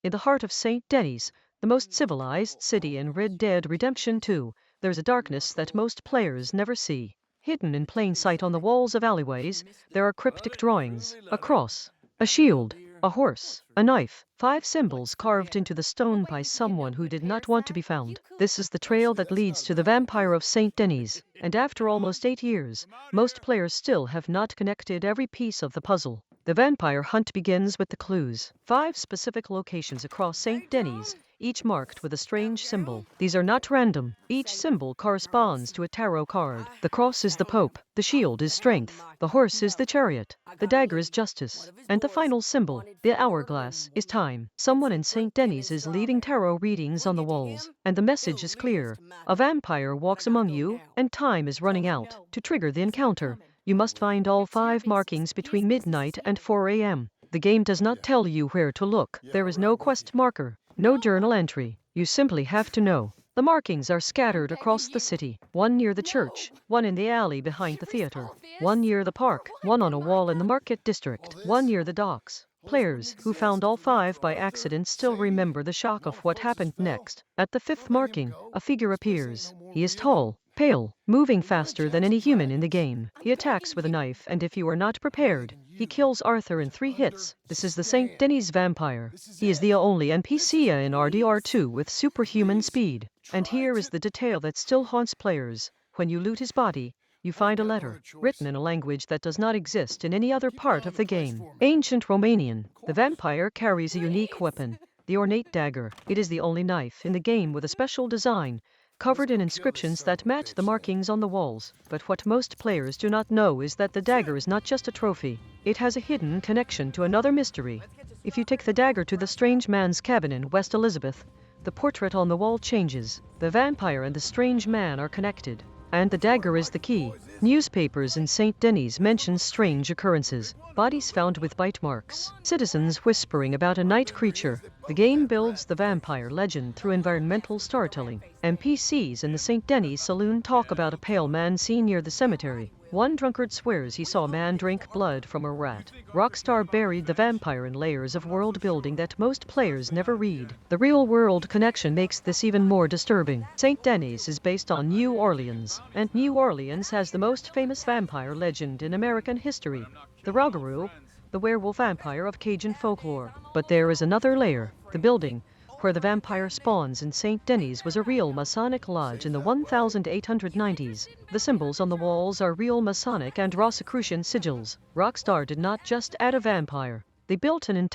In the heart of Saint Denis, the most civilized city in Red Dead Redemption 2, there's a darkness that most players never see. Hidden in plain sight on the walls of alleyways, there are cryptic drawings, a cross, a shield, a horse, a knife, 5 symbols carved into the stone by someone who did not want to be found. This is the trail that leads to the vampire of Saint Denis, and after almost 8 years, most players still have not connected every piece of the puzzle. The vampire hunt begins with the clues. 5 specific locations across Saint Denis, each marked with a strange symbol. These are not random. Each symbol corresponds to a tarot card. The cross is the Pope, the shield is strength, the horse is the chariot, the dagger is justice, and the final symbol, the hourglass, is time. Someone in Saint Denis is leaving tarot readings on the walls, and the message is clear. A vampire walks among you, and time is running out. To trigger the encounter, you must find all 5 markings between midnight and 4 a.m. The game does not tell you where to look. There is no quest marker, no journal entry. You simply have to know. The markings are scattered across the city. 1 near the church, 1 in the alley behind the theater, 1 near the park, 1 on a wall in the market district, 1 near the docks. Players who found all 5 by accident still remember the shock of what happened next. At the 5th marking, a figure appears. He is tall, pale, moving faster than any human in the game. He attacks with a knife, and if you are not prepared, he kills Arthur in 3 hits. This is the Saint Denis vampire. He is the only NPC in RDR2 with superhuman speed. And here is the detail that still haunts players. When you loot his body, you find a letter, written in a language that does not exist in any other part of the game. Ancient Romanian. The vampire carries a unique weapon, the Ornate Dagger. It is the only knife in the game with a special design, covered in inscriptions that match the markings on the walls. But what most players do not know is that the dagger is not just a trophy. It has a hidden connection to another mystery. If you take the dagger to the strange man's cabin in West Elizabeth, the portrait on the wall changes. The vampire and the strange man are connected, and the dagger is the key. Newspapers in Saint Denis mention strange occurrences, bodies found with bite marks, citizens whispering about a night creature. The game builds the vampire legend through environmental storytelling. NPCs in the Saint Denis saloon talk about a pale man seen near the cemetery. 1 drunkard swears he saw a man drink blood from a rat. Rockstar buried the vampire in layers of world building that most players never read. The real-world connection makes this even more disturbing. Saint Denis is based on New Orleans, and New Orleans has the most famous vampire legend in American history, the Rougarou, the werewolf vampire of Cajun folklore. But there is another layer. The building where the vampire spawns in Saint Denis was a real Masonic lodge in the 1890s. The symbols on the walls are real Masonic and Rosicrucian sigils. Rockstar did not just add a vampire. They built an entire